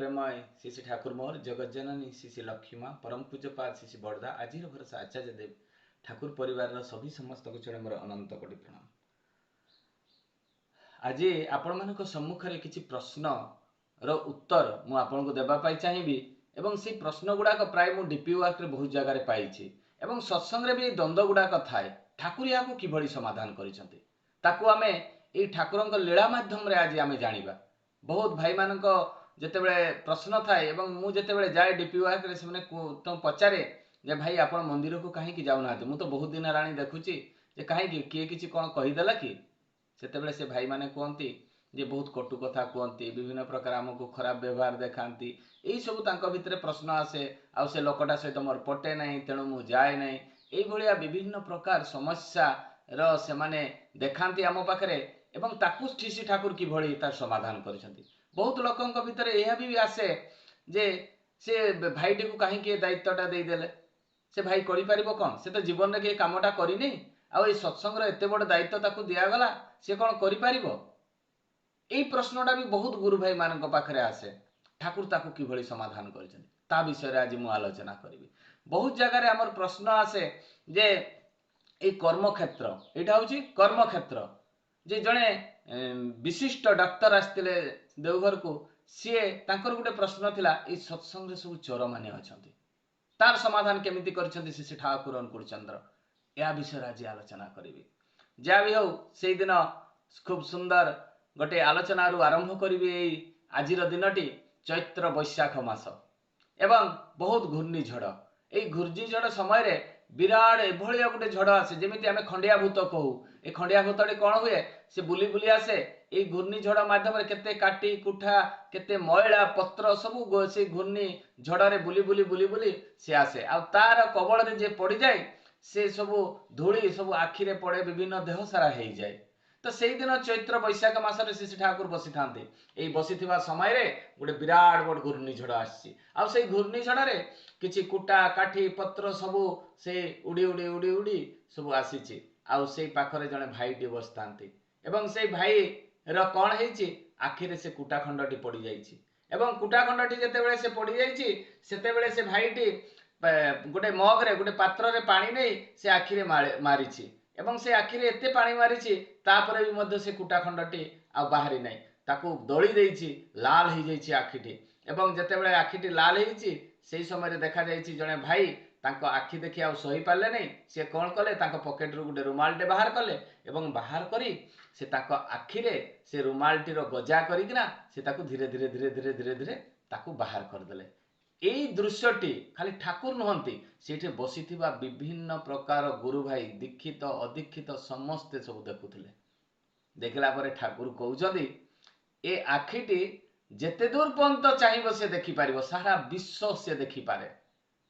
प्रेमय श्री श्री ठाकुर मोर जगत जननी श्री श्री लक्ष्मी परम पूज्यपाद श्री श्री बड़दा आज भरोसा आचार्य देव ठाकुर परिवार सभी समस्त को चढ़े मोर अनंत कोटि प्रणाम। आज आपण मान सम्मुख में किसी प्रश्न रो उत्तर मु आपन को देबा पाई चाहिबी एवं से प्रश्न गुड़ाक प्राय मु डीपी वर्क रे बहुत जगह पाइछि एवं सत्संग रे भी द्वंद्व गुड़ाक थाए ठाकुर या किभଳି समाधान करिसंती ताकू आमे एई ठाकुरंक लीला माध्यम रे आज आमे जानिबा। बहुत भाई मानक जेतेबेले प्रश्न थाए एवं मु जेतेबेले जाए डीपी वर्क रे सेमने तो पचारे जे भाई आपण मंदिर को काहे की जाउ नाते मु तो बहुत दिन राणी देखुची जे काहे की किए किछि कोन कहि देला कि सेतेबेले से भाई माने कहंती जे बहुत कटु कथा कहंती विभिन्न प्रकार हमको खराब व्यवहार देखांती एई सब तांको भितरे प्रश्न आसे आ से लोकटा सहित मोर पटे नाही तेणु मु जाए नाही एई भलिया विभिन्न प्रकार समस्या र से माने देखांती आम पाखरे एवं ताकू श्री ठाकुर कि भली तार समाधान करिसंती। बहुत लोकंक भितरे एहा भी आसे जे से भाईटी को काहे के दायित्वटा दे देले से भाई करि परिबो कोन से तो जीवन रे के कामटा करि नै आ ए सत्संग रे एते बड़ दायित्व ताकू दिया गला से कोन करि परिबो एई प्रश्नटा भी बहुत गुरु भाई मानक पाखरे आसे ठाकुर ताकू कि भली समाधान करिसंती ता विषय रे आज मु आलोचना करिवि। बहुत जगह रे हमर प्रश्न आसे जे ए कर्म क्षेत्र एटा होची कर्म क्षेत्र जे जड़े विशिष्ट डॉक्टर आसते देवघर को सी तांकर गोटे प्रश्न थिला ए सत्संग रे सब चोर माने अछंती तार समाधान केमिति करछंती श्री ठाकुर अनुकूल चंद्र या विषय आज आलोचना करिवि। जा भी हो से दिन खूब सुंदर गोटे आलोचना रु आरंभ करिवि। आजिर दिनटी चैत्र वैशाख मास एवं बहुत घूर्णिझड़ ए घूर्णिझड़ समय रे विराट एभलिया गोटे झड़ आसे जेमिति आमे खंडिया भूत कहू ए खंडिया भूतटी कौन हुए से बुली बुली आसे ए घूर्णिझड़ माध्यम रे केते काटी कुठा केते मैला पत्र सब से घूर्णिझड़ रे बुली बुली बुली बुली से आसे आ तार कबल रे जे पड़ी जाए से सब धूली सब आखि रे पड़े विभिन्न देह सारा हे जाए। तो सेई दिन चैत्र वैशाख मास रे श्री ठाकुर बसी थांते एई बसीथिबा समय रे गोटे विराट बड़ घूर्णिझड़ आसी आ सेई घूर्णिझड़ रे किछि कुटा काठी पत्र सब से उड़ी उड़ी उड़ी उड़ी सब आसीछि आ सेई पाखरे जने भाईटी बसतांती एवं सेई भाई र कोन हेछि आखि रे से कुटा खंडटी पड़ी जाइछि एवं कुटा खंडटी जेतेबेले से पड़ी जाइछि सेतेबेले से भाईटी गोटे मग रे गोटे पात्र रे पानी नै से आखि रे मारिछि एवं से आखि रे एते पानी मारिछि तापरे भी मध्य से कुटा खंडटी आ बाहरी नै ताकू दଳି देइछि लाल हे जाइछि आखिटी एवं जेतेबेले आखिटी लाल हेछि सेई समय रे देखा जाइछि जने भाई तांको आखि देखि आ सही पाले नै से कोन कले तांको पॉकेट रो गुटे रुमालटे बाहर कले एवं बाहर करी से तांको आखि रे से रुमालटी रो गजा करिकिना से ताकू धीरे धीरे धीरे धीरे धीरे धीरे ताकू बाहर कर देले। एई दृश्यटी खाली ठाकुर नहंती सेठी बसिथिबा विभिन्न प्रकार गुरु भाई दीक्षित अदीक्षित समस्ते सब देखुथिले। देखला परे ठाकुर कहउजदी ए आखिटी जेते दूर पर्यंत चाहिबो से देखि पारिबो सारा विश्व से देखि पारे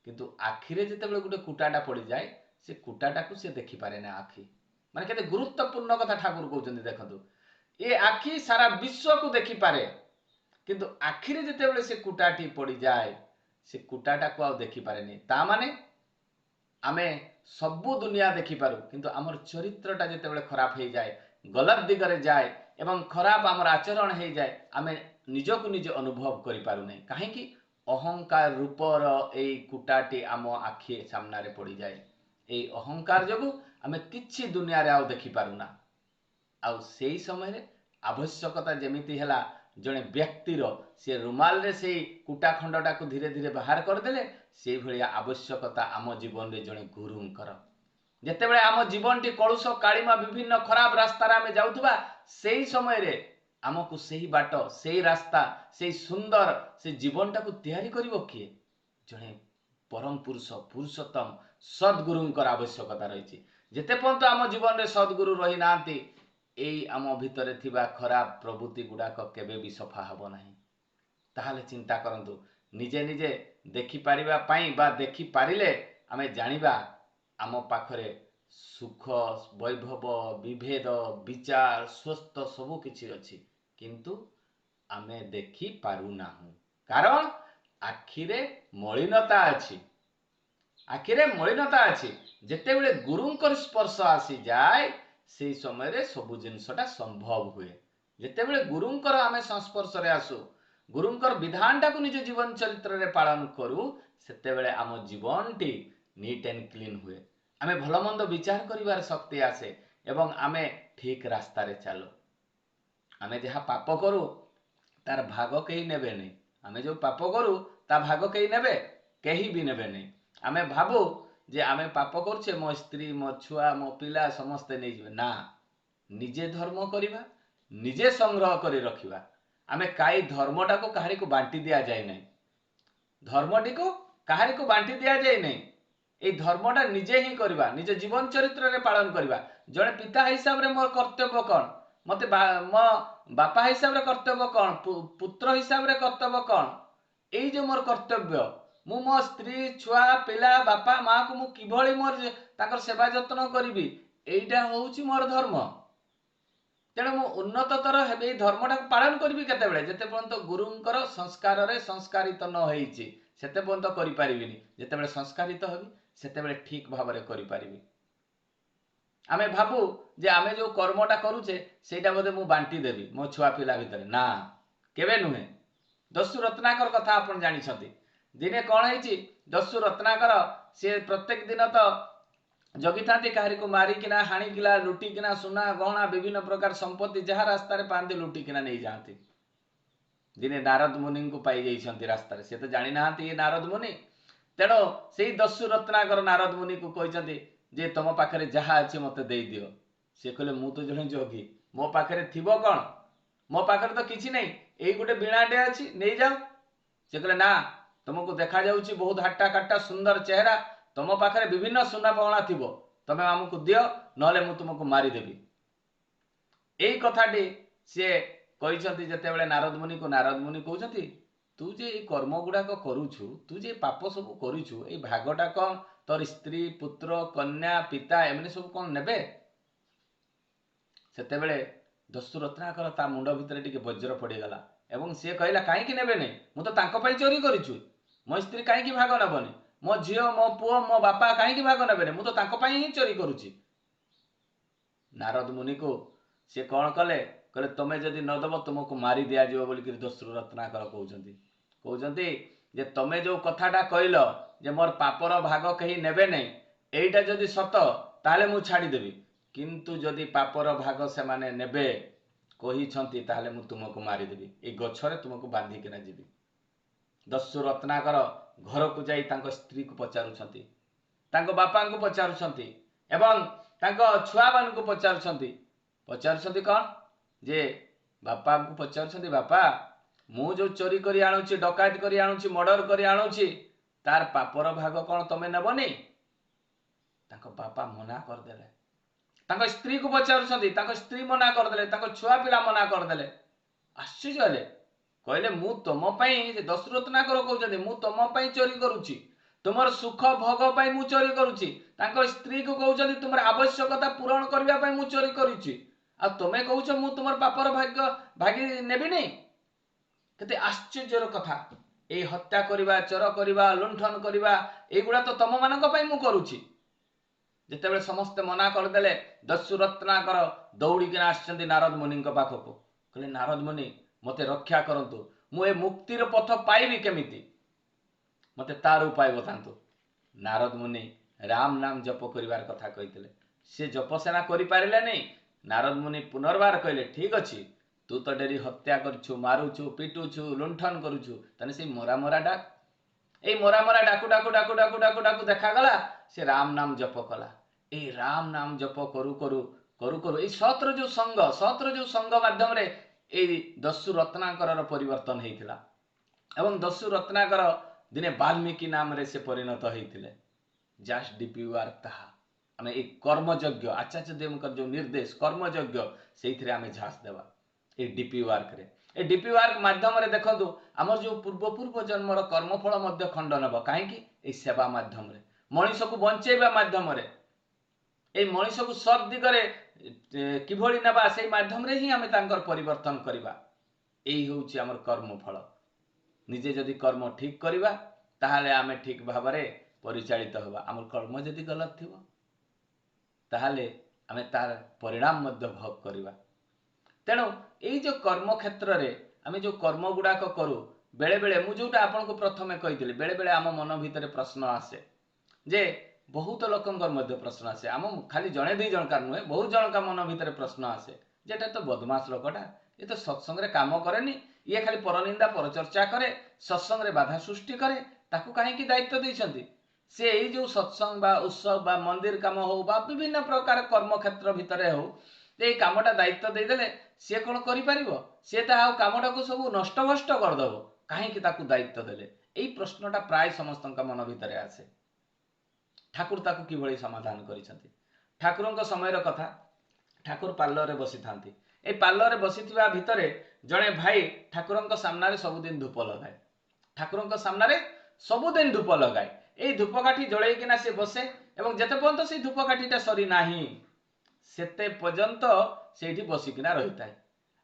किंतु आखि रे जेतेबेले गुटे कुटाटा पड़ी जाए से कुटाटा को से देखि पारे ना आखि माने केते गुरुत्वपूर्ण कथा ठाकुर कहउजदी देखंतु ए आखि सारा विश्व को देखि पारे किंतु आखि रे जेतेबेले से कुटाटी पड़ी जाए से कुटाटा को आ देखि पारे नै ता माने आमे सबु दुनिया देखि पारु किंतु हमर चरित्रटा जेतेबेले खराब हे जाए गलत दिगरे जाए एवं खराब हमर आचरण हे जाए आमे निजको निज अनुभव करि पारु नै काहे कि अहंकार रूपर ए कुटाटी आम आखि सामना रे पड़ी जाए ए अहंकार जगु आमे किछि दुनिया रे आउ देखि पारुना आउ सेई समय रे आवश्यकता जेमिति हेला जने व्यक्तिर से रुमाल रे से कुटा खंडटा को धीरे धीरे बाहर कर देले से भलिया आवश्यकता आम जीवन रे जने गुरुंकर जेतेबेले आम जीवनटी कलुष कालीमा विभिन्न खराब रास्ता रे आमे जाउथबा सेई समय रे आमको सही बाट सही रास्ता सही सुंदर से जीवनटा को तैयारी करिवो किए जने परम पुरुष पुरुषोत्तम सद्गुरुंकर आवश्यकता रही जेते पर्यंत आम जीवन रे सद्गुरु रही नांती एई आम भितरे थिबा खराब प्रवृत्ति गुडाक केबे भी सफा हबो नाही। ताहाले चिंता करंतु निजे निजे देखि पारिबा पाई बा देखि पारिले आमे जानिबा आम पाखरे सुख वैभव विभेद विचार स्वस्थ सबु किछि अछि किंतु आमे देखि पारु नाहु कारण आखिरे मलिनता अछि आखिरे मलिनता अछि जेतेबेले गुरुंकर स्पर्श आसी जाए से समय रे सबु जिनसटा संभव हुए जेतेबेले गुरुंकर आमे संस्पर्श रे आसु गुरुंकर विधानटा को निज जीवन चरित्र रे पालन करू सेतेबेले आम जीवनटी नीट एंड क्लीन हुए आमे भल मंद विचार करिवार शक्ति आसे एवं आमे ठीक रास्ता रे चलो आमे जहा पाप करू तार भाग कहीं नेबे नहीं आमे जो पाप करू ता भाग कहीं नेबे कहीं भी नेबे नहीं आमे भाबू जे आमे पाप करछे मो स्त्री मो छुआ मो पिला समस्ते नहीं जिवे ना निजे धर्म करिवा निजे संग्रह करी रखिवा आमे काई धर्मटा को काहारी को बांटी दिया जाए नहीं धर्मटी को काहारी को बांटी दिया जाए नहीं ए धर्मटा निजे ही करवा निज जीवन चरित्र रे पालन करवा जड़े पिता हिसाब रे मोर कर्तव्य कौन मते मो बापा हिसाब रे कर्तव्य कौन पुत्र हिसाब रे कर्तव्य कौन एई जो मोर कर्तव्य मु मो स्त्री छुआ पिला बापा माँ को मु किभली मोर ताकर सेवा जत्न करिवि एइटा होउची मोर धर्म तेणु मु उन्नततर हेबे एई धर्मटा पालन करिवि केतेबेले जेते पर्यंत गुरुंकर संस्कार रे संस्कारित न होईची सेते पर्यंत करि पारिबिनी जेतेबेले संस्कारित हेबि सेतेबेले ठीक भाबरे करि पारिबि आमे भाबू जे आमे जो कर्मटा करूचे सेटा बोधे मु बांटी देबी मो छुआ पिला भितरे ना केबे नुहे दस्यु रत्नाकर कथा आपण जानि छथि दिने कोन हेची दस्यु रत्नाकर से प्रत्येक दिन तो जगी थांती काहारी को मारी किना हाणी किला लुटी किना सुना गहना विभिन्न प्रकार संपत्ति जहा रास्ता रे पांदी लुटी किना नहीं जाती दिने नारद मुनि को पाई जाइछंती रास्ता रे से तो जानि नाहंती ये नारद मुनि तेणु से दस्यु रत्नाकर नारद मुनि को कहते जे तुम पाखे जहाँ अच्छे मत दे दियो से कहले मु तो जड़े जोगी मो पाखे थिबो कौन मो पाखे तो किसी नहीं यही गोटे बीणाटे अच्छी नहीं जाओ से कहले ना तुमको देखा जाउची बहुत हट्टा कट्टा सुंदर चेहरा तुम पाखे विभिन्न सुना गहना थिबो तमे आमको दियो नले मु तुमको मारिदेवी यही कथाटी सी कहते जितेबाला नारद मुनि कहते तू जे कर्म गुड़ाक करुछु तू जे पाप सब करुछु ए भागटा कौन तोर स्त्री पुत्र कन्या पिता एमने सब कौन नेबे सेतेबेले दस्यु रत्नाकर ता मुंड भितर टिके वज्र पड़ीगला एवं सी कहला कहीं नेबे नहीं मु तो तांको पई चोरी करिछु मो स्त्री कहीं भाग नबनी मो झियो मो पुओ मो बापा कहीं भाग नेबे नहीं मु तो तांको पई ही चोरी करुछि नारद मुनि को सी कौन कले कहले तुम जदि नदब तुमको मारी दिया जिवो बोली दस्यु रत्नाकर कहते जे तुमे जो कथाटा कहल जे मोर पापर भाग कहीं नेबे नहीं एटा जदि सत ताले मु छाड़ीदेवी किंतु जदि पापर भाग से माने नेबे कहिछंती ताले मु तुमको मारिदेवी ए गछरे तुमको बांधी किना जीवी दस्यु रत्नाकर घर को जाई तांको स्त्री को पचारुछंती तांको बापा को पचारुछंती एवं तांको छुआ मान को पचारुछंती कौन जे बापा को पचारुछंती बापा मु जो चोरी करी आणुची डकायत करी आणुची मर्डर करी आणुची तार पापर भाग कौन तमे नेबनी तांको बापा मना करदेले तांको स्त्री को पचारुछंती तांको स्त्री मना करदेले तांको छुआ पिला मना करदेले आश्चर्य हेले कहले मु तुम पई दस्यु रत्नाकर कहउछंती मु तुम पई चोरी करूची तुमर सुख भोग पई मु चोरी करूची तांको स्त्री को कहउछंती तुमर आवश्यकता पूरण करबा पई मु चोरी करूची आ तुमे कहउछ मु तुमर पापर भाग्य भागी नेबी नहीं केते आश्चर्यर कथा ए हत्या करिबा चोर करिबा लुंठन करिबा एगुडा तो तुम मानक पई मु करूची जेतेबेले समस्त मना करदेले दस्यु रत्नाकर दौड़ी किना आछंती नारद मुनि पाखक कहले नारद मुनि मते रक्षा करंतु मु ए मुक्तिर पथ पाइबी केमिति मते तार उपाय बतांतु नारद मुनि राम नाम जप करिवार कथा कहितले से जप सेना करि पारिले नहीं नारद मुनि पुनर्बार कहले ठीक अछि तू तो डेरी हत्या करछु मारुछु पिटुछु लुंठन करुछु तने से मोरा मोरा डाक ए मोरा मोरा डाकू डाकू डाकू डाकू डाकू डाकू देखा गला से राम नाम जप कला ए राम नाम जप करू करू करू करू ए सत्र जो संग माध्यम रे ए दस्यु रत्नाकर परिवर्तन हेइतिला एवं दस्यु रत्नाकर दिने वाल्मीकि नाम रे से परिणत हेइतिले जस्ट डीपीआर ताहा आमे ए कर्मयज्ञ आचार्य देवकर जो निर्देश कर्मयज्ञ सेइथिरे आमे झास देवा ए डीपी वर्क रे ए डीपी वर्क माध्यम रे देखंतु हमर जो पूर्व जन्मर कर्मफल मध्य खंडन हबो काहे कि ए सेवा माध्यम रे मनीष को बंचेबा माध्यम रे ए मनीष को सब दिगरे किभଳି नेबा सेई माध्यम रे ही हमें तांकर परिवर्तन करिबा एई होउची हमर कर्मफल निजे जदि कर्म ठीक करिबा ताहाले आमे ठीक भाबरे परिचालित हबा हमर कर्म जदि गलत थिबो ताहाले आमे तार परिणाम मध्य भोग करिबा तेणु ये जो कर्म क्षेत्र रे आम जो कर्म गुड़ाक करूँ बेले बेले मु जोटा आपको प्रथमे कही बेले बेले आम मन भितर प्रश्न आसे जे बहुत लोकंर प्रश्न आसे आम खाली जड़े दी जनकार नुहे बहुत जनका मन भितर प्रश्न आसे जेटा तो बदमाश लोकटा ये तो सत्संग काम करे ये खाली परनिंदा परचर्चा करे सत्संग बाधा सृष्टि करे ताकू कहीं दायित्व देइछंती से यही जो सत्संग बा उत्सव बा मंदिर काम हो बा विभिन्न प्रकार कर्म क्षेत्र भितर हो ये कामटा दायित्व देदेले सी कौन कर सी कामटा को सब नष्टभ्रष्ट करदेव कहीं दायित्व देले यही प्रश्नटा प्राय समस्त मन भितर आसे ठाकुर ताकू किभଳି समाधान करिसंती ठाकुरଙ୍କ समयर कथा ठाकुर पार्लर रे बसी थांती ए पार्लर रे बसी थिबा भितरे जणे भाई ठाकुरଙ୍କ सामना रे सबुदिन धूप लगाए ठाकुरଙ୍କ सामना रे सबुदिन धूप लगाए ए धूपकाठी जळै किना से बसे एवं जते पर्यंत से धूपकाठीटा सरी नाही सेते पर्यंत सेठी बसी किना रहिताय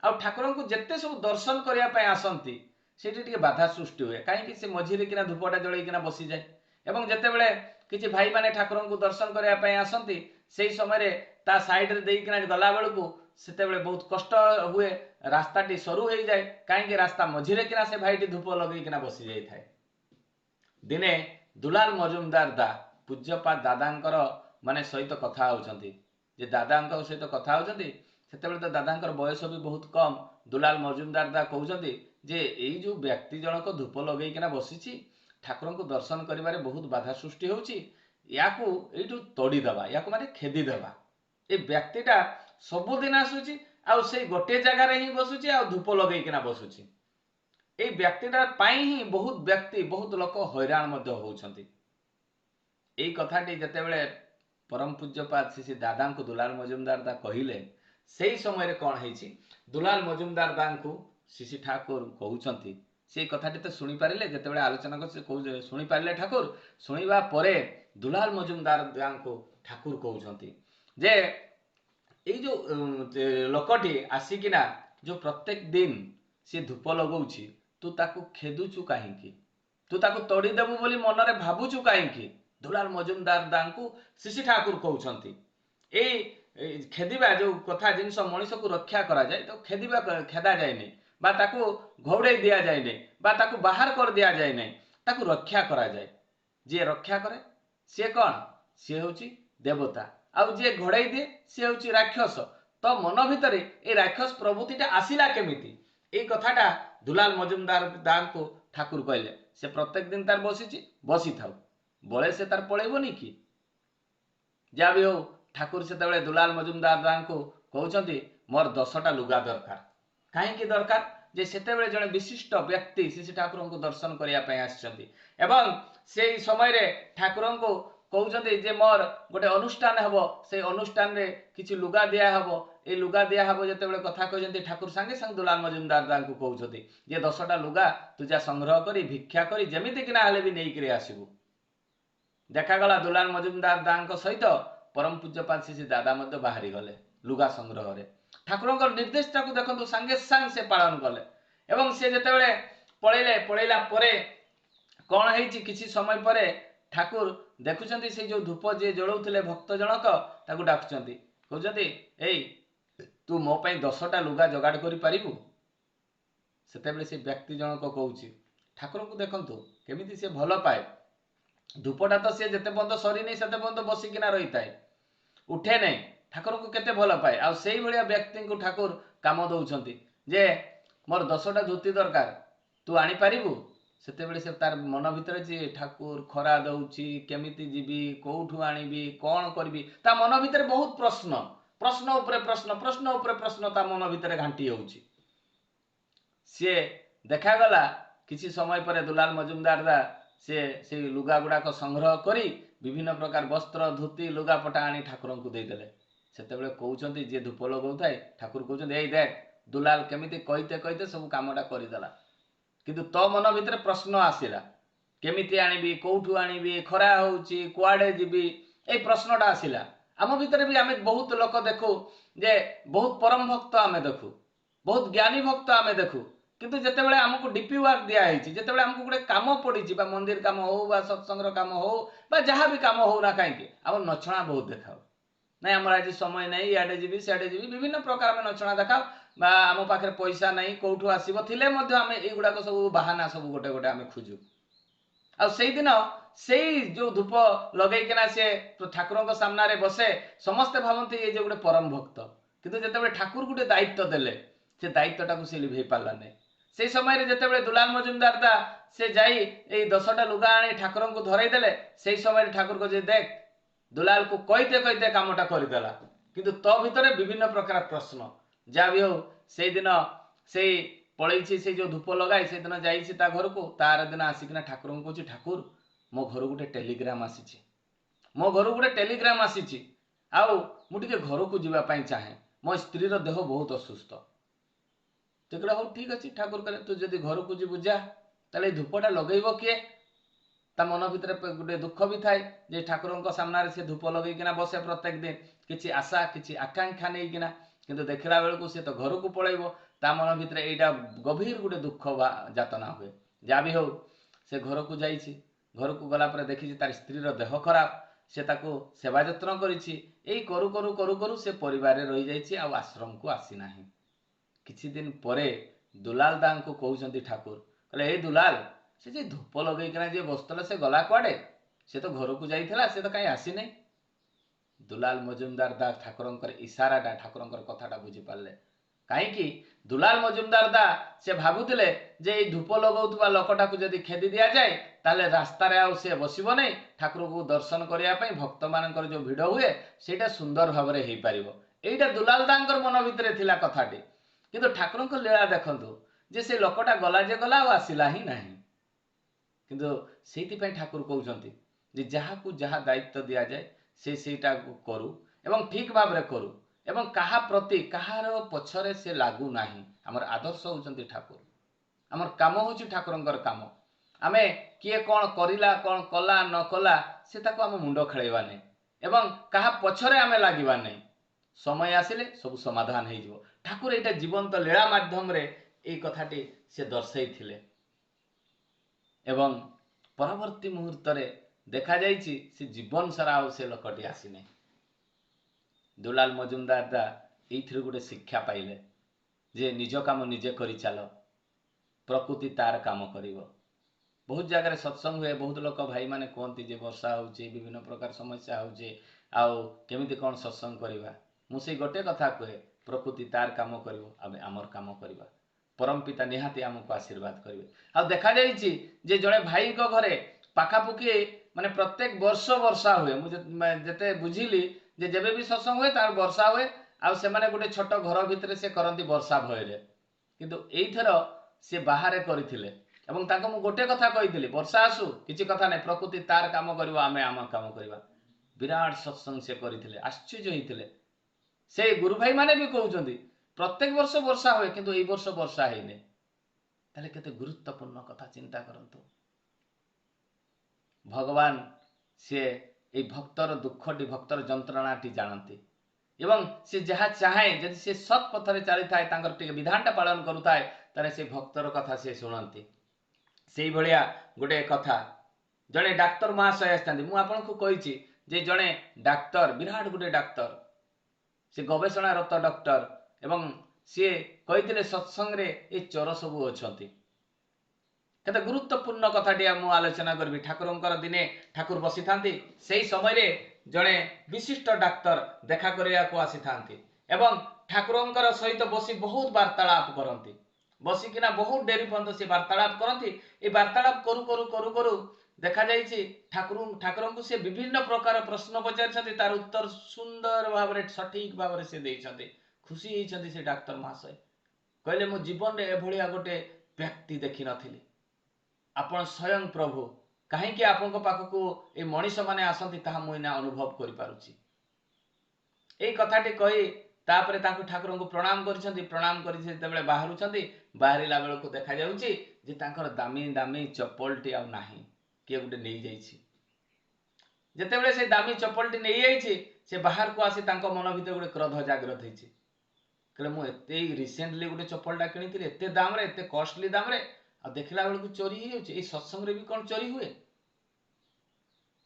आ ठाकुरଙ୍କୁ जेते सब दर्शन करिया पय आसंती सेठी टिके बाधा सृष्टि हुए काहे कि से मझिरे किना धूपटा जळै किना बसी जाय एवं जेते बेले किछि भाई माने ठाकुरଙ୍କୁ दर्शन करिया पय आसंती सेही समय रे ता साइड रे देई किना गला बेलकू सेते बेले बहुत कष्ट हुए रास्ताटी सरू हो जाए कहीं रास्ता मझिरे किना से भाईटी धूप लगे किना बसी जाई थाए दिने दुलाल मजुमदार दा पूज्यपाद दादांकर माने सहित कथा होउछंती जे दादांकर सहित कथा होउछंती सेते बेले तो दादांकर बयस भी बहुत कम दुलाल मजुमदार दा कहउछंती जे एई जो व्यक्ति जनक धूप लगे किना बसिछि ठाकुर को दर्शन करिबारे बहुत बाधा सृष्टि होउछि याकू एठू तोड़ी दबा याकू माने खेदी दबा ए व्यक्तिटा सबुदिन आसुची आउ से गोटे जगार ही बसुची आ धूप लगे किना बसुची ए व्यक्तिटा पाई ही बहुत व्यक्ति बहुत लोक हैरान मध्य होउछंती एई कथाटी जते बेले परम पूज्यपाद श्री दादा को दुलाल मजुमदार दा कहिले सेही समय रे कोन हेछि दुलाल मजुमदार दा को श्री ठाकुर कहउछंती से कथाटी तो शुणी पारे जिते बड़े आलोचना कर शुणी पारे ठाकुर शुणा परे दुलाल मजुमदार दा को ठाकुर कहउछंती जे ये जो लोकटी आसिकिना जो प्रत्येक दिन सी धूप लगाउछि तू ताकू खेदुचु कहीं तू ताकू तोड़ी देबु बोली मन रे भाबुचु कहीं दुलाल मजुमदार दांकु श्री ठाकुर कहउछंती ए खेदिबा जो कथा जिनस मनीष को रक्षा करा जाए तो खेदिबा खेदा जाए नहीं बा ताकू घोड़े दिया जाए नहीं बा ताकू बाहर कर दिया जाए नहीं ताकू रक्षा करा जाए जे रक्षा करे सी कौन सी होची देवता आउ जे घोड़ाई दिए सी हूँ राक्षस तो मन भितर ए राक्षस प्रवृत्ति आसला केमिति ए कथाटा दुलाल मजुमदार दान को ठाकुर कहले से प्रत्येक दिन तार बसी थाउ बड़े से तार पलैबनी कि जहाँ भी हो ठाकुर से दुलाल मजुमदार दान को कहते मोर 10टा लुगा दरकार कहीं दरकार जे सेते बेले जने विशिष्ट व्यक्ति श्री ठाकुर को दर्शन करने आसछंती एवं से समय रे ठाकुर को कहते जे मोर गोटे अनुष्ठान हम से अनुष्ठान रे किछि लुगा दिया हम ए लुगा दिया हम जिते बड़े कथा कहते ठाकुर सांगे सांगे दुलाल मजुमदार दा को कहते जे 10टा लुगा तू जा संग्रह करी भिक्षा करी जेमिति किना हेले भी नहीं करी आसीबू देखागला दुलाल मजुमदार दा सहित परम पूज्यपाद श्री दादा मध्य बाहरी गले लुगा संग्रह रे ठाकुर निर्देशटा को देखो सांगे सांग से पालन कले एवं से जिते बड़े पलैला परे कौन है किसी समय पर ठाकुर देखुंत से जो धूप जे जलाउले भक्त जनक ताकू डाकुंट कहते ए तू मो पाई 10टा लुगा जोगाड़ कर पारिबु सेतेबेले से व्यक्ति जनक कहूँ ठाकुर को देखंतु केमिति से भल पाए धूपटा तो सी जिते पर्यंत सरी नहीं सेते पर्यंत बसिकिना रही थाए उठे नहीं ठाकुर को केते भल पाए आ सेही भलिया व्यक्ति को ठाकुर काम दउछंती जे मोर 10टा धोती दरकार तू आनी पारिबु सेतेबेले से तार मन भितर जे ठाकुर खरा दउची केमिति जीवी कोठू आनिबी कौन करबी ता मन भितर बहुत प्रश्न प्रश्न उपरे प्रश्न प्रश्न उपरे प्रश्न ता मन भितर घांटी होउची से देखागला किसी समय पर दुलाल मजुमदार दा से लुगा गुड़ाक संग्रह करी विभिन्न प्रकार वस्त्र धोती लुगापटा आनी ठाकुर को देदेले सेतेबेले कहउछंती जे धूप लगाउथाय ठाकुर कहउछंती एई देख दुलाल केमिति कहते कहते सब कामटा करिदेला किंतु तो मन भितर प्रश्न आसिला केमिति आनिबी कोठू आनिबी खरा होउची कुआडे जीबी ए प्रश्नटा आसिला आम भितर भी आमे बहुत लोक देखु जे बहुत परम भक्त आमे देखु बहुत ज्ञानी भक्त आमे देखु किंतु जिते बड़े आमको डीपी वर्क दिखाई जिते आमको गोटे कम पड़ी मंदिर कम हो सत्संग कम हो जहाँ भी कम हो ना कहीं आम नछणा बहुत देखाओ ना आम आज समय नहीं इे जी सियाड़े जी विभिन्न प्रकार आम नछणा देखाओ बा आम पाखे पैसा नहीं कौटू आसब थिले मध्य आम एगुड़ाक सब बाहाना सब गोटे गोटे आम खोजु आ से दिन से जो धूप लगेकिना से ठाकुर सामने बसे समस्ते भावती ये जो गोटे परम भक्त किंतु जिते ठाकुर गोटे दायित्व देले से दायित्वटा से लिभे पारा नहीं से समय जिते दुलाल मजुमदार दा से जाई 10टा लुगा आनी ठाकुर को धरई देले से समय ठाकुर को जे देख दुलाल को कहते कहते कामटा करदेला किंतु तो भितर विभिन्न प्रकार प्रश्न जहाँ भी हो से दिन से पलैछि से जो धूप लगाए से दिन जाइछि ता घर को तार दिन आसिकना ठाकुर को कहछि ठाकुर मो घर गोटे टेलीग्राम आसी मो घर गोटे टेलीग्राम आसी आउ मु टिके घर को जीवा पाई चाहे मो स्त्री देह बहुत असुस्थ तो कहला हो ठीक अच्छे ठाकुर कहले तू जदि घर को जीवु जा ताले धूपटा लगेब किए ता मन भितर गोटे दुख भी थाए जे ठाकुर सामने से धूप लगेकिना बसे प्रत्येक दिन किसी आशा किसी आकांक्षा नहीं किंतु देखला बेलू से तो घर को पलैब ता मन भितर एटा गभीर गोटे दुख जातना हुए जहाँ भी हो से घर को जाइछि घर को गला पर देखी तार स्त्री देह खराब से ताको सेवा जत्न करिछि एई करू करू करू करू से परिवार रही जाइछि आ आश्रम को आसी नाही किछि दिन परे दुलाल दा को कहउछंती ठाकुर कहले ए दुलाल से जे धूप लगेकिना जे बसतला से गला कुआडे से तो घर को जाइथिला से तो काई आसी नै दुलाल मजुमदार दा ठाकुरंकर इशाराटा ठाकुरंकर कथाटा बुझी पारले कहीं दुलाल मजुमदार दा से भाबुतिले जे ए धूप लगाउतबा लोकटा को जदि खेदी दिया जाए ताले रास्ता रे आउ से बसिबो नै ठाकुर को दर्शन करिया पई भक्त मानकर जो भिड़ हुए सेटा सुंदर भाबरे हेई पारिबो एटा दुलाल दांकर मन भितरे थिला कथाटी किंतु ठाकुरंकर लीला देखंतु जे से लोकटा गला जे गला आ आसिला ही नाही किंतु सेति पई ठाकुर कहउचंती जे जहा को जहा दायित्व दिया जाए से सेटा करू एवं ठीक भाबरे करू एवं कहा प्रति कहार पछरे से लागू नाही हमर आदर्श होचंती ठाकुर हमर काम होची ठाकुरंकर काम आमे किए कौन करिला कौन कला न कला से ताको आम मुंड खेलैबा नै एवं कहा पछरे आमे लागिबा नै समय आसिले सब समाधान हो जिवो ठाकुर एटा जीवंत लीला माध्यम रे ए कथाटी से दर्शाई थिले एवं परवर्ती मुहूर्त रे देखा जाइछि से जीवन सारा से लोकटी आसी नै दुलाल मजुमदार दा एइथिर गोटे शिक्षा पाइले जे निज काम निजे करि चलो प्रकृति तार काम करिवो बहुत जगह सत्संग हुए बहुत लोक भाई माने कहती जे वर्षा होउछि विभिन्न प्रकार समस्या होउछि आउ केमिति कोन सत्संग करिवा मु से गोटे कथा कहे प्रकृति तार काम करिवो आमे आमर काम करिवा परम पिता निहाती आमको आशीर्वाद करिवे आ देखा जाइछि जे जड़े भाई को घरे पाखापुखी माने प्रत्येक वर्ष वर्षा हुए मुझे जेते बुझिली जे जेबे भी सत्संग हुए तार वर्षा हुए आ से माने गोटे छोट घर भितरे से करंती वर्षा भयरे किंतु एइथर से बाहरे करिथिले एवं ताको मु गोटे कथा कहिथिली वर्षा आसु किछि कथा नै प्रकृति तार काम करिवो आमे आम काम करिवा विराट सत्संग से करिथिले आश्चर्य होइथिले से गुरु भाई माने भी कहउचंती प्रत्येक वर्ष वर्षा हुए किंतु एई वर्ष वर्षा हेइने ताले केते गुरुत्वपूर्ण कथा चिंता करंतु भगवान से ए भक्तर दुखटी भक्तर जंत्रणाटी जानती एवं से जहा चाहे जदि से सत पथरे चली थाए तांकर टिके विधानटा पालन करुथाए तारे से भक्तर कथा से सुनती सेई भलिया गोटे कथा जड़े डाक्तर महाशय आसतांती मु आपन को कहिछि जे जड़े डाक्तर विराट गोटे डाक्तर से गवेषणारत डॉक्टर एवं सी कही सत्संग रे ए चोर सबू अछंती केते गुरुत्वपूर्ण कथाटी मु आलोचना करबी ठाकुरंकर दिने ठाकुर बसी थांती सेही समय रे जड़े विशिष्ट डाक्तर देखा करिया को आसी थांती एवं ठाकुरंकर सहित बसी बहुत वार्तालाप करंती बसिकिना बहुत डेरी पर्यंत से वार्तालाप करंती ए वार्तालाप करू करू करू करू देखा जाइछि ठाकुर को से विभिन्न प्रकार प्रश्न पचारि तार उत्तर सुंदर भाव रे सठिक भाव रे से देइछंती खुशी होइछंती से डाक्तर महाशय कहले मो जीवन रे एभलिया गोटे व्यक्ति देखि नथिली आपण स्वयं प्रभु कहीं कि आपण को पाख को ए मनीष माने आसंती ताहा मु इना अनुभव करि पारुछि ए कथाटी कहि तापरे ताकु ठाकुर को प्रणाम करिसंती प्रणाम करि से तेबेले बाहरुछंती बाहरिला बेल को देखा जाउछि जे तांकर दामी दामी चप्पलटी आ नाही किए गुटे नहीं जाइछि जेतेबेले से दामी चप्पलटी नहीं जाइछि से बाहर को आसी तांको मन भितर गुटे क्रोध जागृत होइछि कहले मु एते रिसेंटली गुटे चप्पलटा किनिथिले एते दाम रे एते कॉस्टली दाम रे आ देखला बेल को चोरी ही होछि ए सत्संग रे भी कोन चोरी हुए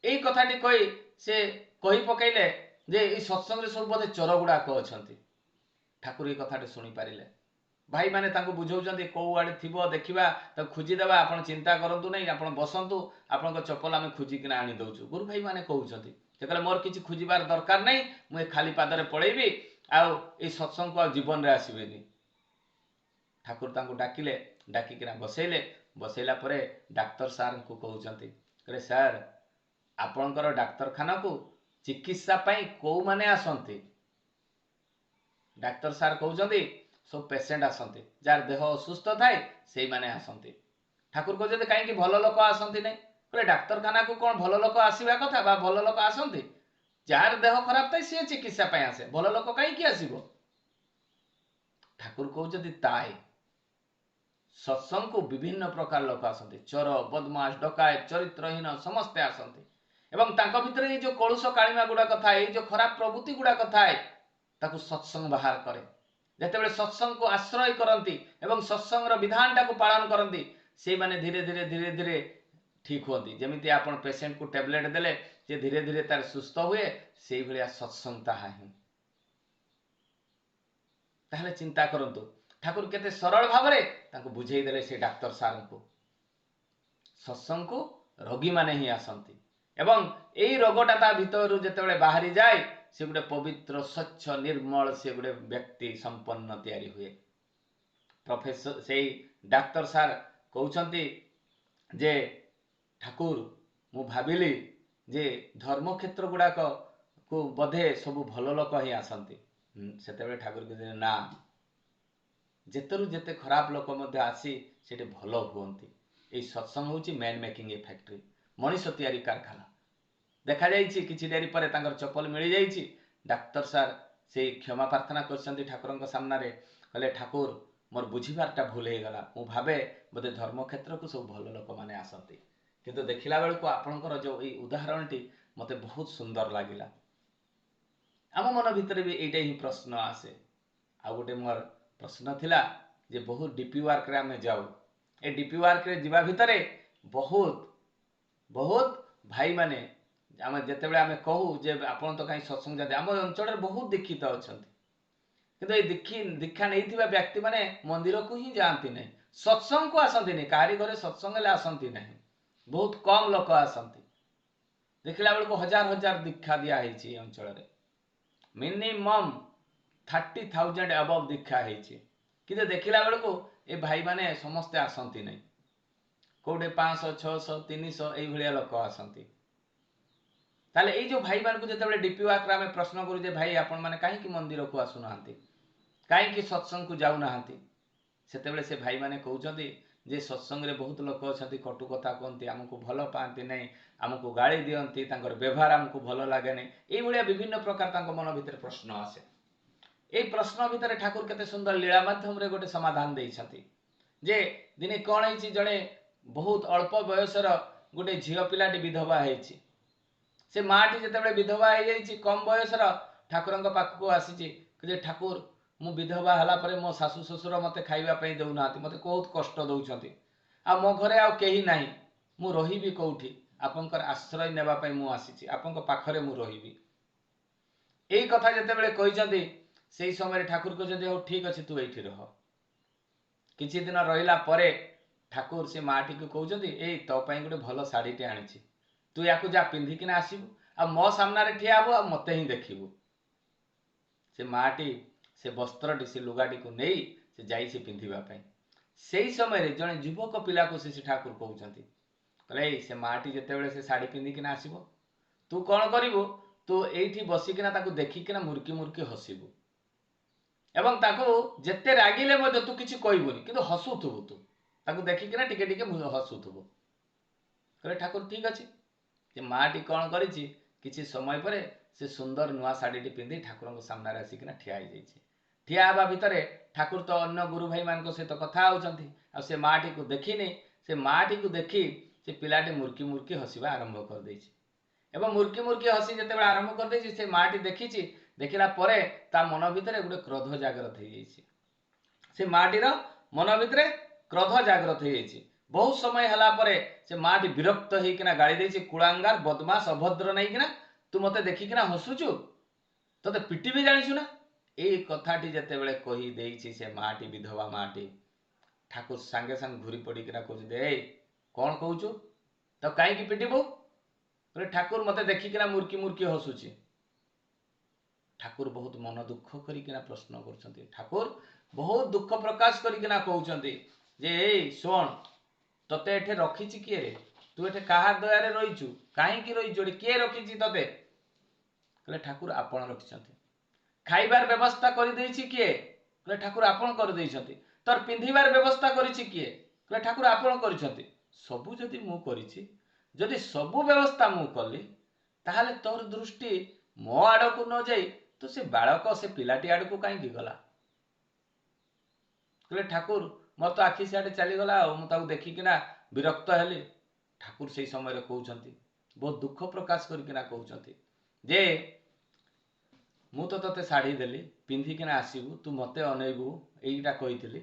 एई कथाटी कहि से कहि पकैले जे ए सत्संग रे सब बोधे चोर गुडा को अछंती ठाकुर ए कथाटे सुनि पारिले भाई मैंने बुझाऊँ कौ आड़े थी देखा खोजीदेवा आप चिंता करूँ नहीं आप बसतु आपण चपल आम खोजिकिना आनी दौचु गुरु भाई मैंने कहते से कहले मोर किसी खोजार दरकार नहीं मुझे खाली पादरे पलैबी आउ सत्संग को जीवन में आसबेनि ठाकुर तांको डाकिले डाकिकिना बसैले बसैला परे डाक्तर सार को कहते कहले सार आपणकर डाक्तरखाना को चिकित्सा पाई कौ माने आसंती डाक्तर सार कहते सब पेसेंट आसंती जार देह असुस्थ थाए से माने आसंती ठाकुर कहते कहीं भल लोक आसंती नहीं कहले डाक्तरखाना को कौन भल लोक आसवा कथा बा भल लोक आसंती जार देह खराब थाए सी चिकित्सा पाई आसे भल लोक कहीं आसब ठाकुर कहते ताए सत्संग को विभिन्न प्रकार लोक आसंती चोर बदमाश डकायत चरित्रहीन समस्ते आसंती एवं तांको भितर ये जो कलुष कालिमा गुड़ाक थाए जो खराब प्रवृत्ति गुड़ाक थाए ताकू सत्संग बाहर करे जेतेबेले सत्संग को आश्रय करती एवं सत्संग विधान टाकू पालन करती से माने धीरे धीरे धीरे धीरे ठीक होती जमीती आपण पेसेंट को टैबलेट देले जे धीरे धीरे तार सुस्थ हुए से भलिया सत्संग ताहा ही ताहले चिंता करंतु ठाकुर केते सरल भाव में बुझे देले से डाक्तर सार को सत्संग को रोगी माने ही आसंती एवं यही रोगटा ता भीतर जेतेबेले बाहरी जाए से गोटे पवित्र स्वच्छ निर्मल से गोटे व्यक्ति संपन्न तैयारी हुए प्रोफेसर से डाक्तर सार कहते जे ठाकुर मु भाविली जे धर्म क्षेत्र गुड़ाक को बधे सब भल लोक ही आसंती सेतेबेले ठाकुर कहते ना जेतरु जेते खराब लोक मध्य आसी सेटे भल हुअंती एई सत्संग होची man making a factory Manish तैयारी कारखाना देखा जाइए किछि डेरी पर तांकर चप्पल मिल जाइए डाक्तर सार से क्षमा प्रार्थना कर ठाकुर सामने कहले ठाकुर मोर बुझीबारटा भूल हो गला मु भावे बोधे धर्म क्षेत्र को सब भल लोक मैंने आसती किंतु देखला बेलू आपणकर जो ये उदाहरण टी मते बहुत सुंदर लगिला आम मन भितर भी एटा ही प्रश्न आसे आ गोटे मोर प्रश्न थिला जे बहुत डीपी वर्क रे आमे जाऊ ए डीपी वर्क रे जीवा भितरे बहुत बहुत भाई माने आम जिते आम कहू जे आपन तो कहीं सत्संग जाते आम अंचल बहुत दीक्षित अच्छा किंतु ये दीक्षा नहीं व्यक्ति माने मंदिर को ही जाती नहीं सत्संग को आसती नहीं कहारी घरे सत्संग आसती नहीं बहुत कम लोक आसती देखला बेलू हजार हजार दीक्षा दिखाई अंचल मिनिमम 30,000 अबव दीक्षा होती कि देखला बेलू ये भाई माने समस्ते आसती नहीं कौटे 500 600 300 ये लोक आसती ताले ये जो भाई मान को जिते डीपी वाक आम प्रश्न करूँ भाई आपण मैंने कहीं मंदिर को आसुना कहीं सत्संग को जाऊना से भाई मैंने कहते जे सत्संग रे बहुत लोक अच्छा कटु कथा कहते आमको भल पाती नहीं आमको गाड़ी दियंती व्यवहार आमको भल लगे नहीं ये विभिन्न प्रकार मन भीतर प्रश्न आसे ये प्रश्न भितर ठाकुर केते सुंदर लीला माध्यम रे गोटे समाधान देइछथि जे दिने कौन है जड़े बहुत अल्प बयसर गोटे झील पिलाटी विधवा है से माटी जिते विधवा हो कम बयसर ठाकुर पाखक आसी ठाकुर मु विधवा हला परे मो सासु ससुर मते खाइबा देउना मते बहुत कष्ट दउछंती आ मो घरे आ केही नाही मु रहिबी कोठी आपनकर आश्रय नेबा पई मु आसीची आपनक पाखरे मु रहिबी एई कथा जते बेले कहिसंती सेई समय ठाकुर कहते हो ठीक अच्छे तू ये रह किछि दिन रहिला परे ठाकुर से माटी को कहते ए तो गोटे भल शाढ़ीटे आनी तू या जा पिंधिकिना आसबू आ मो सामने ठिया हबू आ मते ही देखबू से माटी से वस्त्रटी से लुगाटी को नहीं से जाई से पिंधिबा से समय जड़े युवक पिला को से ठाकुर कहते कहले से माटी जिते से शाढ़ी पिंधिकिना आसब तू कौन करू तू ये बसिकिना ताकू देखिकिना मुर्की मुर्की हसबू एवं ताकू जेते रागिले तू किसी कहबूनी कि हसुथबू तू ताकू देखिकिना टिके टिके हसुथबू कहले ठाकुर ठीक अच्छे माटी कौन करिछि किछि समय पर से सुंदर नुआ शाढ़ी पिंधि ठाकुर सामने आसिकिना ठिया ठिया हवा भितर ठाकुर तो अन्य गुरु भाई मान सहित कथा होउछंती आ से माटी को देखिनी से माटी को देखी से पिलाटे मुर्की मुर्की हसवा आरंभ कर देछि एवं मुर्की मुर्की हसी जिते आरंभ कर देछि से माटी देखिछि देखला परे ता मन भितर गोटे क्रोध जागृत हो जाइछि से माटीर मन भितर क्रोध जागृत हो जाइछि बहुत समय हला परे से माटी विरक्त होइकिना गाड़ी देछि कुलांगार बदमाश अभद्र नहीं किना तू मते देखिकिना हसुचु तते पिटी भी जानिछु ना ଏଇ କଥାଟି ଯେତେବେଳେ କହି ଦେଇଛି ସେ ମାଟି, ବିଧବା ମାଟି, ଠାକୁର ସାଙ୍ଗେ ସାଙ୍ଗେ ଘୁରି ପଡ଼ିକିନା କହୁଛନ୍ତି, ଏଇ କ'ଣ କହୁଛୁ, ତ କାହିଁକି ପିଟିବୁ? କହିଲେ ଠାକୁର ମତେ ଦେଖିକିନା ମୁର୍କି ମୁର୍କି ହସୁଛି। ଠାକୁର ବହୁତ ମନ ଦୁଃଖ କରିକିନା ପ୍ରଶ୍ନ କରୁଛନ୍ତି। ଠାକୁର ବହୁତ ଦୁଃଖ ପ୍ରକାଶ କରିକିନା କହୁଛନ୍ତି ଯେ ଏଇ ଶୁଣ, ତତେ ଏଠି ରଖିଛି କିଏ ରେ? ତୁ ଏଠି କାହା ଦୟାରେ ରହିଛୁ? କାହିଁକି ରହିଛୁ ଏଠି? କିଏ ରଖିଛି ତତେ? କହିଲେ ଠାକୁର ଆପଣ ରଖିଛନ୍ତି। ଖାଇବାର ବ୍ୟବସ୍ଥା କରିଦେଇଛି କିଏ? କହିଲେ ଠାକୁର ଆପଣ କରିଦେଇଛନ୍ତି। ତୋର ପିନ୍ଧିବାର ବ୍ୟବସ୍ଥା କରିଛି କିଏ? କହିଲେ ଠାକୁର ଆପଣ କରିଛନ୍ତି। ସବୁ ଯଦି ମୁଁ କରିଛି, ଯଦି ସବୁ ବ୍ୟବସ୍ଥା ମୁଁ କଲି, ତାହେଲେ ତୋର ଦୃଷ୍ଟି ମୋ ଆଡକୁ ନ ଯାଇ ତୁ ସେ ବାଳକ, ସେ ପିଲାଟି ଆଡକୁ କାହିଁକି ଗଲା? କହିଲେ ଠାକୁର ମୋର ତ ଆଖି ସିଆଡେ ଚାଲିଗଲା ଆଉ, ମୁଁ ତାକୁ ଦେଖିକିନା ବିରକ୍ତ ହେଲି। ଠାକୁର ସେଇ ସମୟରେ କହୁଛନ୍ତି, ବହୁତ ଦୁଃଖ ପ୍ରକାଶ କରିକିନା କହୁଛନ୍ତି ଯେ ମୁଁ ତ ତତେ ଶାଢ଼ୀ ଦେଲି, ପିନ୍ଧିକିନା ଆସିବୁ, ତୁ ମତେ ଅନେଇବୁ, ଏଇଟା କହିଥିଲି।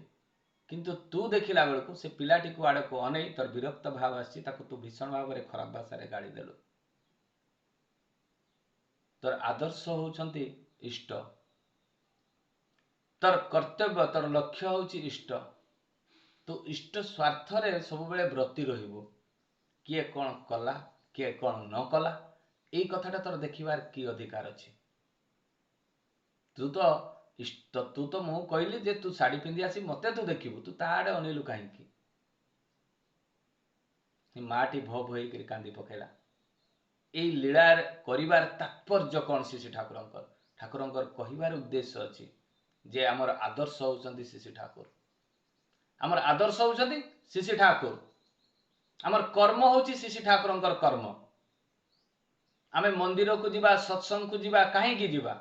କିନ୍ତୁ ତୁ ଦେଖିଲା ବେଳକୁ ସେ ପିଲାଟିକୁ ଆଡକୁ ଅନେଇ ତୋର ବିରକ୍ତ ଭାବ ଆସିଛି, ତାକୁ ତୁ ଭୀଷଣ ଭାବରେ ଖରାପ ଭାଷାରେ ଗାଳି ଦେଲୁ। ତୋର ଆଦର୍ଶ ହଉଛନ୍ତି ଇଷ୍ଟ, ତୋର କର୍ତ୍ତବ୍ୟ, ତୋର ଲକ୍ଷ୍ୟ ହଉଛି ଇଷ୍ଟ। ତୁ ଇଷ୍ଟ ସ୍ୱାର୍ଥରେ ସବୁବେଳେ ବ୍ରତୀ ରହିବୁ। କିଏ କ'ଣ କଲା, କିଏ କ'ଣ ନ କଲା, ଏଇ କଥାଟା ତୋର ଦେଖିବାର କି ଅଧିକାର ଅଛି? ତୁ ତ ମୁଁ କହିଲି ଯେ ତୁ ଶାଢ଼ୀ ପିନ୍ଧି ଆସି ମତେ ତୁ ଦେଖିବୁ, ତୁ ତା ଆଡେ ଅନେଇଲୁ କାହିଁକି? ମାଟି ଭ ଭ ହେଇକରି କାନ୍ଦି ପକେଇଲା। ଏଇ ଲୀଳା କରିବାର ତାତ୍ପର୍ଯ୍ୟ କ'ଣ ଶ୍ରୀ ଠାକୁରଙ୍କର? ଠାକୁରଙ୍କର କହିବାର ଉଦ୍ଦେଶ୍ୟ ଅଛି ଯେ ଆମର ଆଦର୍ଶ ହଉଛନ୍ତି ଶ୍ରୀ ଠାକୁର, ଆମର ଆଦର୍ଶ ହଉଛନ୍ତି ଶ୍ରୀ ଠାକୁର, ଆମର କର୍ମ ହଉଛି ଶ୍ରୀ ଠାକୁରଙ୍କର କର୍ମ। ଆମେ ମନ୍ଦିରକୁ ଯିବା, ସତ୍ସଙ୍ଗକୁ ଯିବା, କାହିଁକି ଯିବା?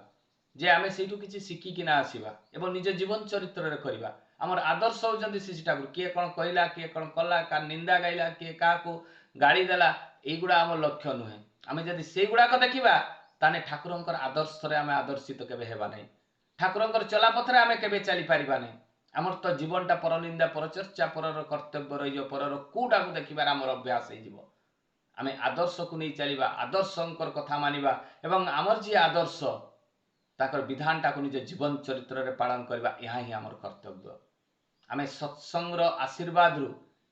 ଯେ ଆମେ ସେଇଠୁ କିଛି ଶିଖିକିନା ଆସିବା ଏବଂ ନିଜ ଜୀବନ ଚରିତ୍ରରେ କରିବା। ଆମର ଆଦର୍ଶ ହଉଛନ୍ତି ଶ୍ରୀ ଠାକୁର। କିଏ କ'ଣ କହିଲା, କିଏ କ'ଣ କଲା, କାହା ନିନ୍ଦା ଗାଇଲା, କିଏ କାହାକୁ ଗାଳି ଦେଲା, ଏଇଗୁଡ଼ା ଆମ ଲକ୍ଷ୍ୟ ନୁହେଁ। ଆମେ ଯଦି ସେଇଗୁଡ଼ାକ ଦେଖିବା, ତାହେଲେ ଠାକୁରଙ୍କର ଆଦର୍ଶରେ ଆମେ ଆଦର୍ଶିତ କେବେ ହେବା ନାହିଁ। ଠାକୁରଙ୍କର ଚଲାପଥରେ ଆମେ କେବେ ଚାଲିପାରିବା ନାହିଁ। ଆମର ତ ଜୀବନଟା ପରନିନ୍ଦା, ପରଚର୍ଚ୍ଚା, ପରର କର୍ତ୍ତବ୍ୟ ରହିଯିବ, ପରର କୋଉଟାକୁ ଦେଖିବାର ଆମର ଅଭ୍ୟାସ ହେଇଯିବ। ଆମେ ଆଦର୍ଶକୁ ନେଇ ଚାଲିବା, ଆଦର୍ଶଙ୍କର କଥା ମାନିବା ଏବଂ ଆମର ଯିଏ ଆଦର୍ଶ ତାଙ୍କର ବିଧାନଟାକୁ ନିଜ ଜୀବନ ଚରିତ୍ରରେ ପାଳନ କରିବା, ଏହା ହିଁ ଆମର କର୍ତ୍ତବ୍ୟ। ଆମେ ସତ୍ସଙ୍ଗର ଆଶୀର୍ବାଦରୁ,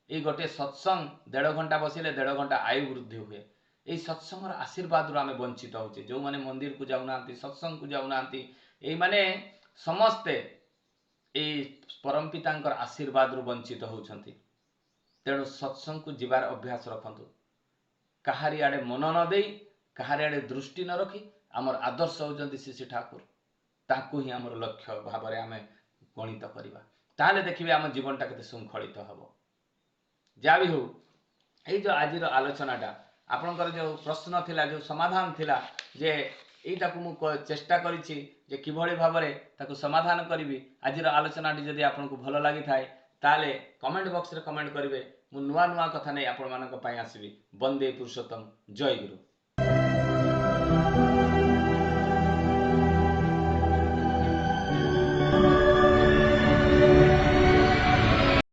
ଏଇ ଗୋଟେ ସତ୍ସଙ୍ଗ 1.5 ଘଣ୍ଟା ବସିଲେ 1.5 ଘଣ୍ଟା ଆୟୁ ବୃଦ୍ଧି ହୁଏ। ଏଇ ସତ୍ସଙ୍ଗର ଆଶୀର୍ବାଦରୁ ଆମେ ବଞ୍ଚିତ ହଉଛେ। ଯେଉଁମାନେ ମନ୍ଦିରକୁ ଯାଉନାହାନ୍ତି, ସତ୍ସଙ୍ଗକୁ ଯାଉନାହାନ୍ତି, ଏଇମାନେ ସମସ୍ତେ ଏଇ ପରମ ପିତାଙ୍କର ଆଶୀର୍ବାଦରୁ ବଞ୍ଚିତ ହଉଛନ୍ତି। ତେଣୁ ସତ୍ସଙ୍ଗକୁ ଯିବାର ଅଭ୍ୟାସ ରଖନ୍ତୁ। କାହାରି ଆଡ଼େ ମନ ନ ଦେଇ, କାହାରି ଆଡ଼େ ଦୃଷ୍ଟି ନ ରଖି, ଆମର ଆଦର୍ଶ ହେଉଛନ୍ତି ଶ୍ରୀ ଠାକୁର। ତାଙ୍କୁ ହିଁ ଆମର ଲକ୍ଷ୍ୟ ଭାବରେ ଆମେ ଗଣିତ କରିବା। ତାହେଲେ ଦେଖିବେ ଆମ ଜୀବନଟା କେତେ ଶୃଙ୍ଖଳିତ ହେବ। ଯାହା ବି ହଉ, ଏଇ ଯେଉଁ ଆଜିର ଆଲୋଚନାଟା, ଆପଣଙ୍କର ଯେଉଁ ପ୍ରଶ୍ନ ଥିଲା, ଯେଉଁ ସମାଧାନ ଥିଲା, ଯେ এইটাକୁ ମୁଁ ଚେଷ୍ଟା କରିଛି ଯେ କିଭଳି ଭାବରେ ତାକୁ ସମାଧାନ କରିବି। ଆଜିର ଆଲୋଚନାଟି ଯଦି ଆପଣଙ୍କୁ ଭଲ ଲାଗିଥାଏ ତାହେଲେ କମେଣ୍ଟ ବକ୍ସରେ କମେଣ୍ଟ କରିବେ। ମୁଁ ନୂଆ ନୂଆ କଥା ନେଇ ଆପଣମାନଙ୍କ ପାଇଁ ଆସିବି। ବନ୍ଦେ ପୁରୁଷୋତ୍ତମ, ଜୟ ଗୁରୁ।